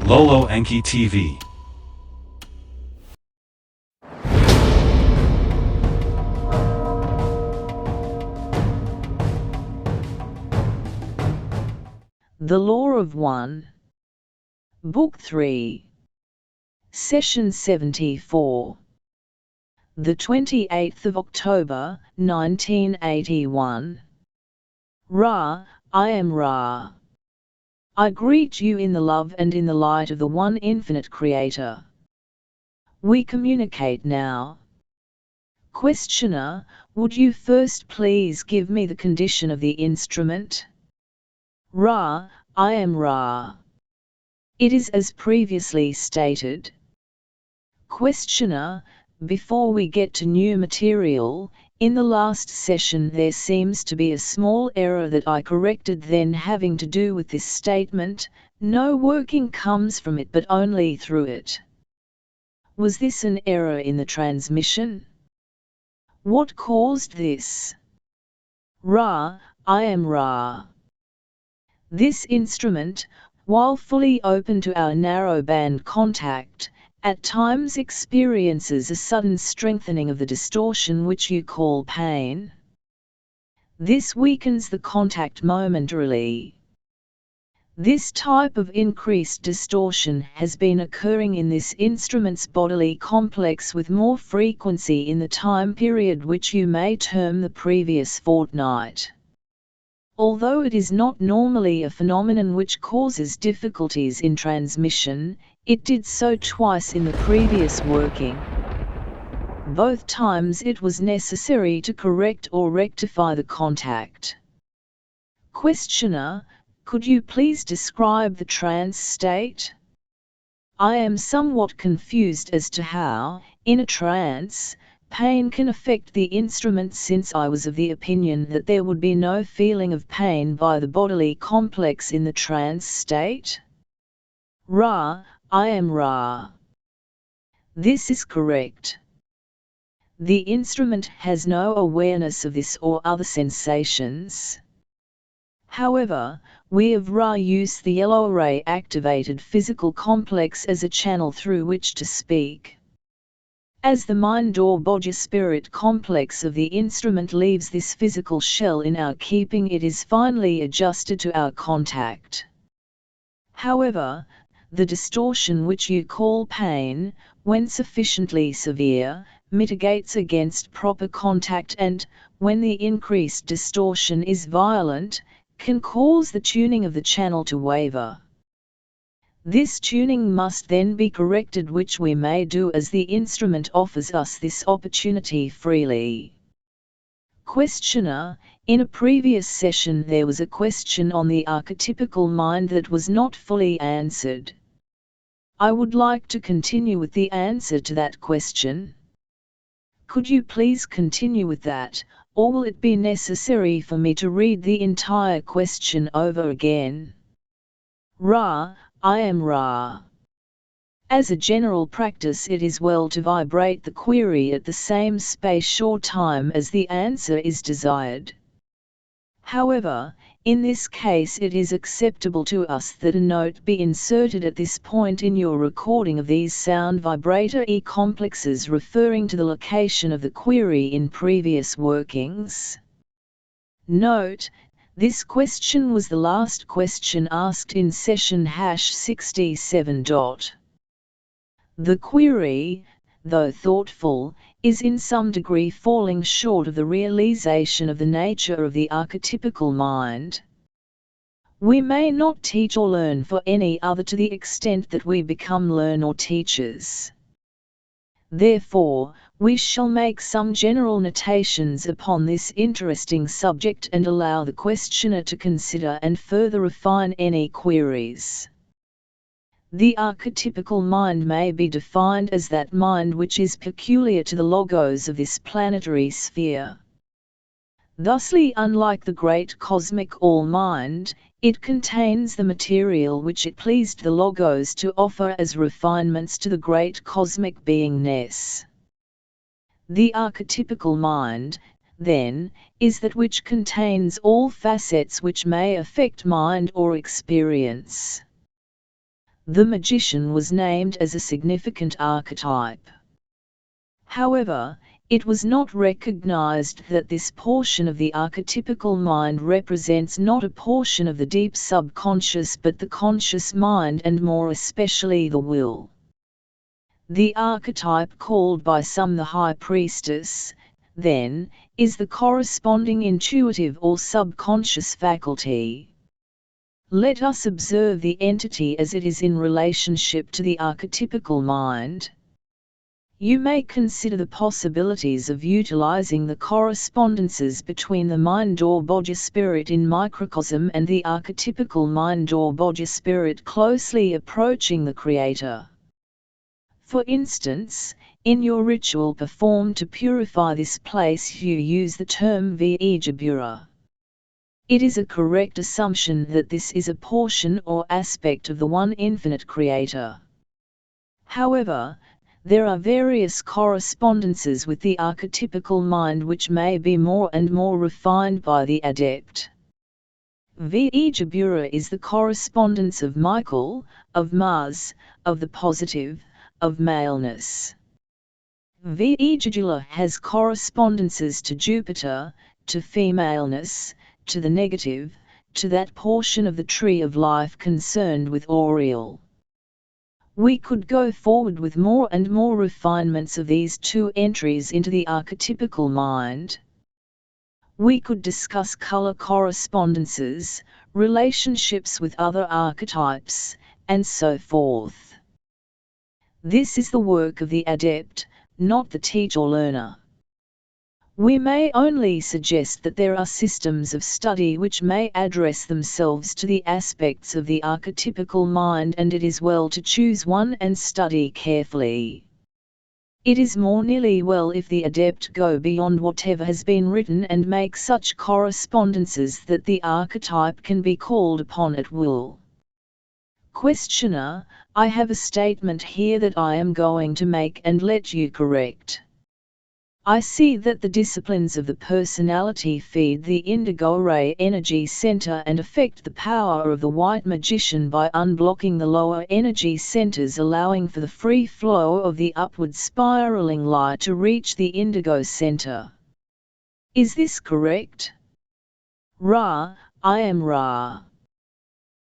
Lolo Enki TV. The Law of One. Book 3. Session 74. The 28th of October, 1981. Ra, I am Ra. I greet you in the love and in the light of the one infinite Creator. We communicate now. Questioner, would you first please give me the condition of the instrument? Ra, I am Ra. It is as previously stated. Questioner, before we get to new material, in the last session there seems to be a small error that I corrected then having to do with this statement, no working comes from it but only through it. Was this an error in the transmission? What caused this? Ra, I am Ra. This instrument, while fully open to our narrowband contact, at times experiences a sudden strengthening of the distortion which you call pain. This weakens the contact momentarily. This type of increased distortion has been occurring in this instrument's bodily complex with more frequency in the time period which you may term the previous fortnight. Although it is not normally a phenomenon which causes difficulties in transmission, it did so twice in the previous working. Both times it was necessary to correct or rectify the contact. Questioner, could you please describe the trance state? I am somewhat confused as to how, in a trance, pain can affect the instrument since I was of the opinion that there would be no feeling of pain by the bodily complex in the trance state. Ra, I am Ra. This is correct. The instrument has no awareness of this or other sensations. However, we of Ra use the yellow ray activated physical complex as a channel through which to speak. As the mind or bodhi spirit complex of the instrument leaves this physical shell in our keeping, it is finally adjusted to our contact. However, the distortion which you call pain, when sufficiently severe, mitigates against proper contact and, when the increased distortion is violent, can cause the tuning of the channel to waver. This tuning must then be corrected, which we may do as the instrument offers us this opportunity freely. Questioner, in a previous session there was a question on the archetypical mind that was not fully answered. I would like to continue with the answer to that question. Could you please continue with that, or will it be necessary for me to read the entire question over again? Ra, I am Ra. As a general practice, it is well to vibrate the query at the same space or time as the answer is desired. However, in this case it is acceptable to us that a note be inserted at this point in your recording of these sound vibrator E-complexes referring to the location of the query in previous workings. Note, this question was the last question asked in session #67. The query, though thoughtful, is in some degree falling short of the realization of the nature of the archetypical mind. We may not teach or learn for any other to the extent that we become learn or teachers. Therefore, we shall make some general notations upon this interesting subject and allow the questioner to consider and further refine any queries. The archetypical mind may be defined as that mind which is peculiar to the logos of this planetary sphere. Thusly, unlike the great cosmic all-mind, it contains the material which it pleased the logos to offer as refinements to the great cosmic beingness. The archetypical mind, then, is that which contains all facets which may affect mind or experience. The magician was named as a significant archetype. However, it was not recognized that this portion of the archetypical mind represents not a portion of the deep subconscious but the conscious mind, and more especially the will. The archetype called by some the High Priestess, then, is the corresponding intuitive or subconscious faculty. Let us observe the entity as it is in relationship to the archetypical mind. You may consider the possibilities of utilizing the correspondences between the mind or Bodhi spirit in microcosm and the archetypical mind or Bodhi spirit closely approaching the Creator. For instance, in your ritual performed to purify this place you use the term Vijabura. It is a correct assumption that this is a portion or aspect of the one infinite Creator. However, there are various correspondences with the archetypical mind which may be more and more refined by the adept. Vijabura is the correspondence of Michael, of Mars, of the positive, of maleness. Vijabura has correspondences to Jupiter, to femaleness, to the negative, to that portion of the tree of life concerned with Oriel. We could go forward with more and more refinements of these two entries into the archetypical mind. We could discuss color correspondences, relationships with other archetypes, and so forth. This is the work of the adept, not the teacher-learner. We may only suggest that there are systems of study which may address themselves to the aspects of the archetypical mind, and it is well to choose one and study carefully. It is more nearly well if the adept go beyond whatever has been written and make such correspondences that the archetype can be called upon at will. Questioner: I have a statement here that I am going to make and let you correct. I see that the disciplines of the personality feed the indigo ray energy center and affect the power of the white magician by unblocking the lower energy centers, allowing for the free flow of the upward spiraling light to reach the indigo center. Is this correct? Ra: I am Ra.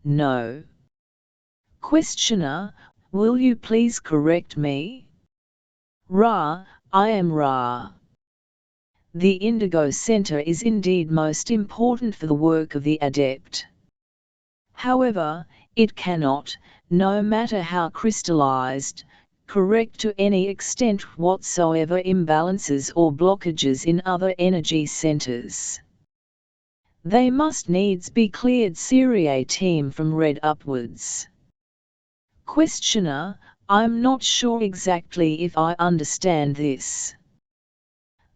No. Questioner: will you please correct me? Ra: I am Ra. The indigo center is indeed most important for the work of the adept. However, it cannot, no matter how crystallized, correct to any extent whatsoever imbalances or blockages in other energy centers. They must needs be cleared seriatim from red upwards. Questioner: I'm not sure exactly if I understand this.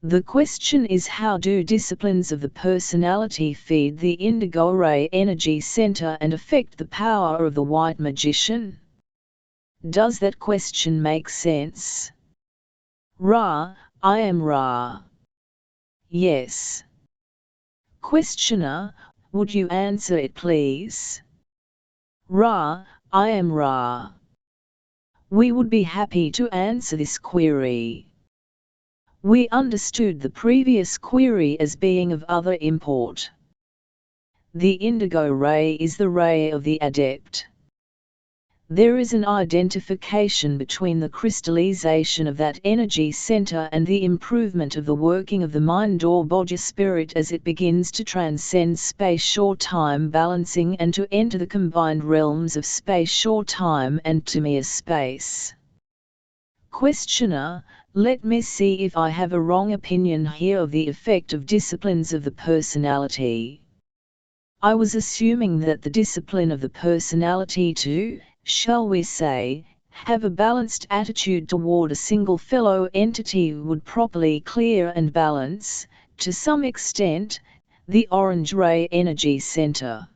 The question is, how do disciplines of the personality feed the indigo ray energy center and affect the power of the white magician? Does that question make sense? Ra: I am Ra. Yes. Questioner: would you answer it please? Ra: I am Ra. We would be happy to answer this query. We understood the previous query as being of other import. The indigo ray is the ray of the adept. There is an identification between the crystallization of that energy center and the improvement of the working of the mind or Bodhi spirit as it begins to transcend space-time balancing and to enter the combined realms of space-time and Timia space. Questioner: let me see if I have a wrong opinion here of the effect of disciplines of the personality. I was assuming that the discipline of the personality to, shall we say, have a balanced attitude toward a single fellow entity would properly clear and balance, to some extent, the orange ray energy center.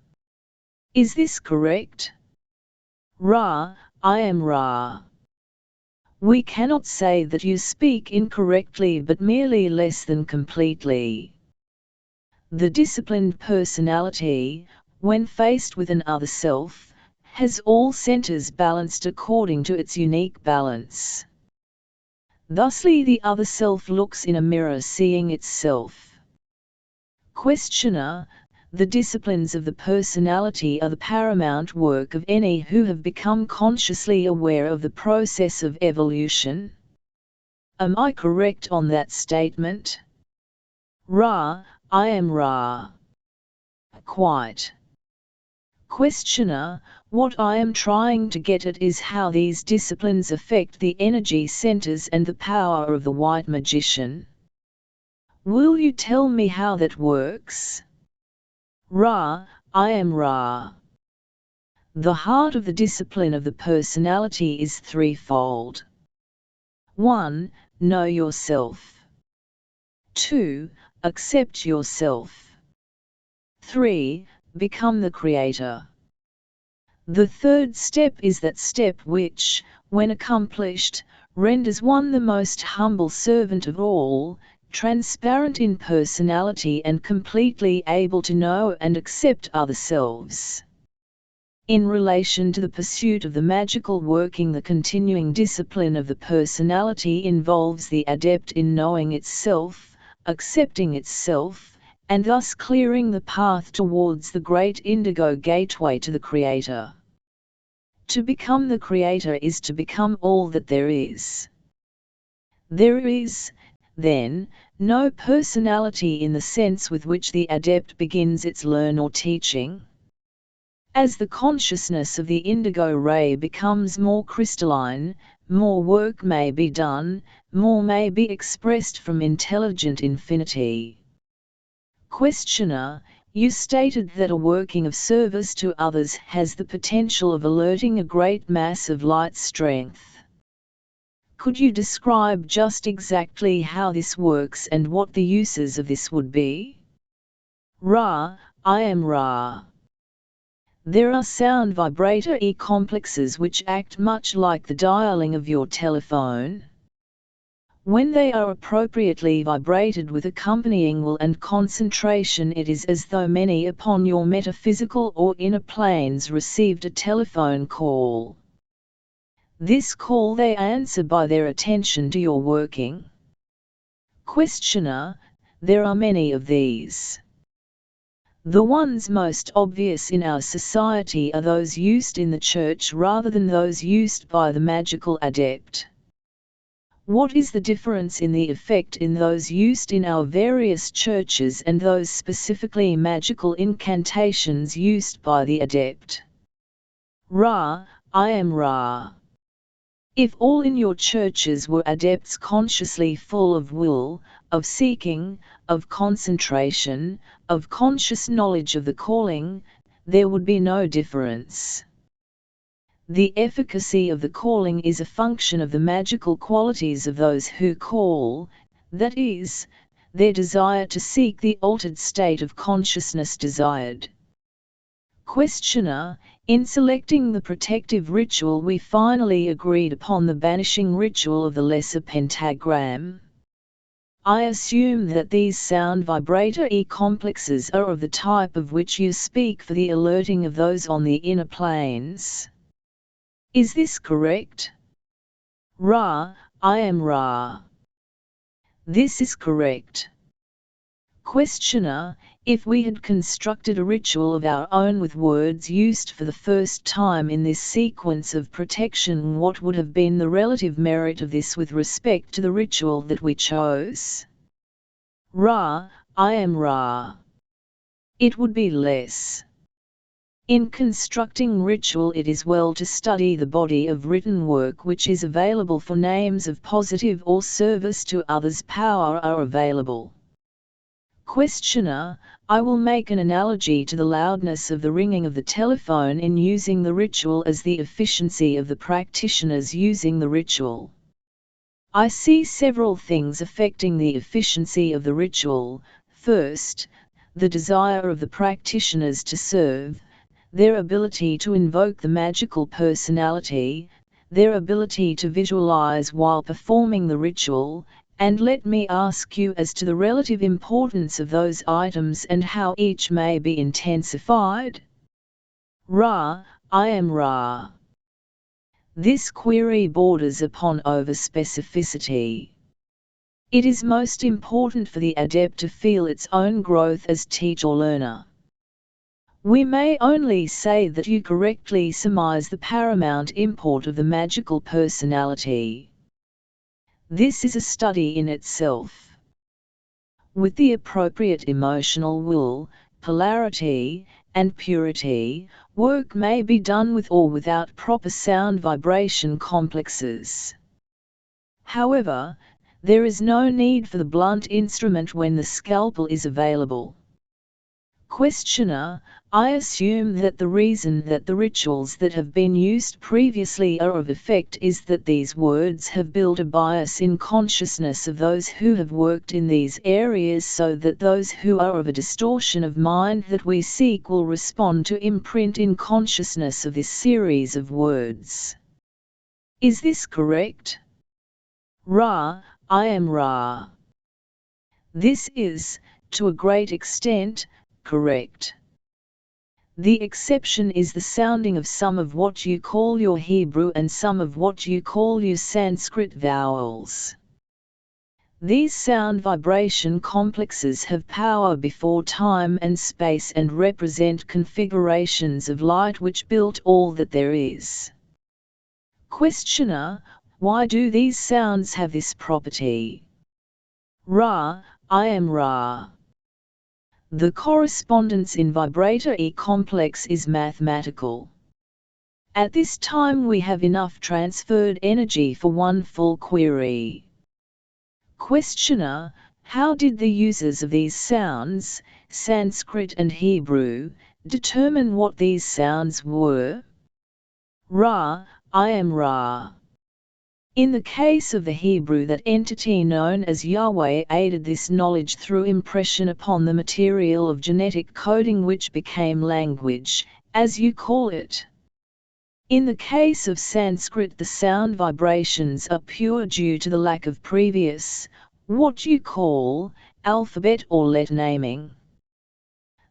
Is this correct? Ra: I am Ra. We cannot say that you speak incorrectly but merely less than completely. The disciplined personality, when faced with an other self, has all centers balanced according to its unique balance. Thusly the other self looks in a mirror seeing itself. Questioner: the disciplines of the personality are the paramount work of any who have become consciously aware of the process of evolution. Am I correct on that statement? Ra: I am Ra. Quite. Questioner: what I am trying to get at is how these disciplines affect the energy centers and the power of the white magician. Will you tell me how that works? Ra: I am Ra. The heart of the discipline of the personality is threefold. 1. Know yourself. 2. Accept yourself. 3. Become the creator. The third step is that step which, when accomplished, renders one the most humble servant of all, transparent in personality and completely able to know and accept other selves. In relation to the pursuit of the magical working, the continuing discipline of the personality involves the adept in knowing itself, accepting itself, and thus clearing the path towards the great indigo gateway to the Creator. To become the Creator is to become all that there is. There is, then, no personality in the sense with which the adept begins its learn or teaching. As the consciousness of the indigo ray becomes more crystalline, more work may be done, more may be expressed from intelligent infinity. Questioner: you stated that a working of service to others has the potential of alerting a great mass of light strength. Could you describe just exactly how this works and what the uses of this would be? Ra: I am Ra. There are sound vibrator E-complexes which act much like the dialing of your telephone. When they are appropriately vibrated with accompanying will and concentration, it is as though many upon your metaphysical or inner planes received a telephone call. This call they answer by their attention to your working. Questioner: there are many of these. The ones most obvious in our society are those used in the church rather than those used by the magical adept. What is the difference in the effect in those used in our various churches and those specifically magical incantations used by the adept? Ra: I am Ra. If all in your churches were adepts consciously full of will, of seeking, of concentration, of conscious knowledge of the calling, there would be no difference. The efficacy of the calling is a function of the magical qualities of those who call, that is, their desire to seek the altered state of consciousness desired. Questioner: in selecting the protective ritual we finally agreed upon the banishing ritual of the lesser pentagram. I assume that these sound vibrator E-complexes are of the type of which you speak for the alerting of those on the inner planes. Is this correct? Ra: I am Ra. This is correct. Questioner: if we had constructed a ritual of our own with words used for the first time in this sequence of protection, what would have been the relative merit of this with respect to the ritual that we chose? Ra: I am Ra. It would be less. In constructing ritual, it is well to study the body of written work which is available, for names of positive or service to others power are available. Questioner: I will make an analogy to the loudness of the ringing of the telephone in using the ritual as the efficiency of the practitioners using the ritual. I see several things affecting the efficiency of the ritual. First, the desire of the practitioners to serve, their ability to invoke the magical personality, their ability to visualize while performing the ritual, and let me ask you as to the relative importance of those items and how each may be intensified. Ra: I am Ra. This query borders upon overspecificity. It is most important for the adept to feel its own growth as teacher-learner. We may only say that you correctly surmise the paramount import of the magical personality. This is a study in itself. With the appropriate emotional will, polarity, and purity, work may be done with or without proper sound vibration complexes. However, there is no need for the blunt instrument when the scalpel is available. Questioner: I assume that the reason that the rituals that have been used previously are of effect is that these words have built a bias in consciousness of those who have worked in these areas, so that those who are of a distortion of mind that we seek will respond to imprint in consciousness of this series of words. Is this correct? Ra: I am Ra. This is, to a great extent, correct. The exception is the sounding of some of what you call your Hebrew and some of what you call your Sanskrit vowels. These sound vibration complexes have power before time and space and represent configurations of light which built all that there is. Questioner: why do these sounds have this property? Ra: I am Ra. The correspondence in vibrator E complex is mathematical. At this time we have enough transferred energy for one full query. Questioner: how did the users of these sounds, Sanskrit and Hebrew, determine what these sounds were? Ra: I am Ra. In the case of the Hebrew, that entity known as Yahweh aided this knowledge through impression upon the material of genetic coding which became language, as you call it. In the case of Sanskrit, the sound vibrations are pure due to the lack of previous, what you call, alphabet or letter naming.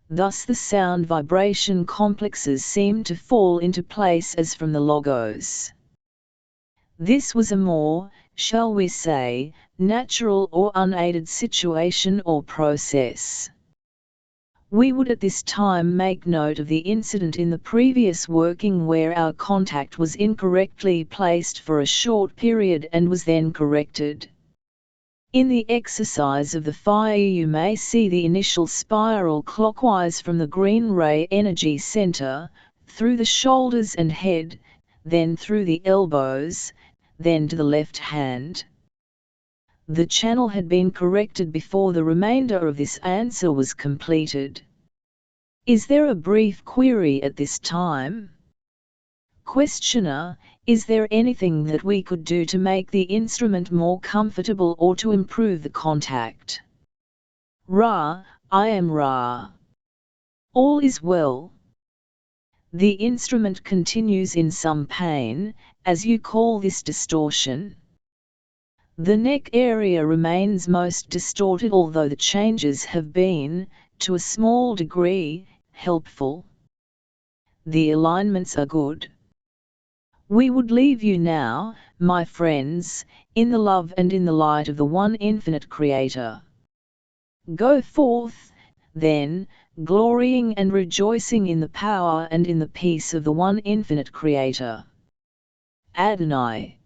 Thus the sound vibration complexes seem to fall into place as from the Logos. This was a more, shall we say, natural or unaided situation or process. We would at this time make note of the incident in the previous working where our contact was incorrectly placed for a short period and was then corrected. In the exercise of the fire you may see the initial spiral clockwise from the green ray energy center, through the shoulders and head, then through the elbows, then to the left hand. The channel had been corrected before the remainder of this answer was completed. Is there a brief query at this time? Questioner: is there anything that we could do to make the instrument more comfortable or to improve the contact? Ra: I am Ra. All is well. The instrument continues in some pain, as you call this distortion. The neck area remains most distorted, although the changes have been, to a small degree, helpful. The alignments are good. We would leave you now, my friends, in the love and in the light of the one infinite Creator. Go forth, then, glorying and rejoicing in the power and in the peace of the one infinite Creator. Adonai.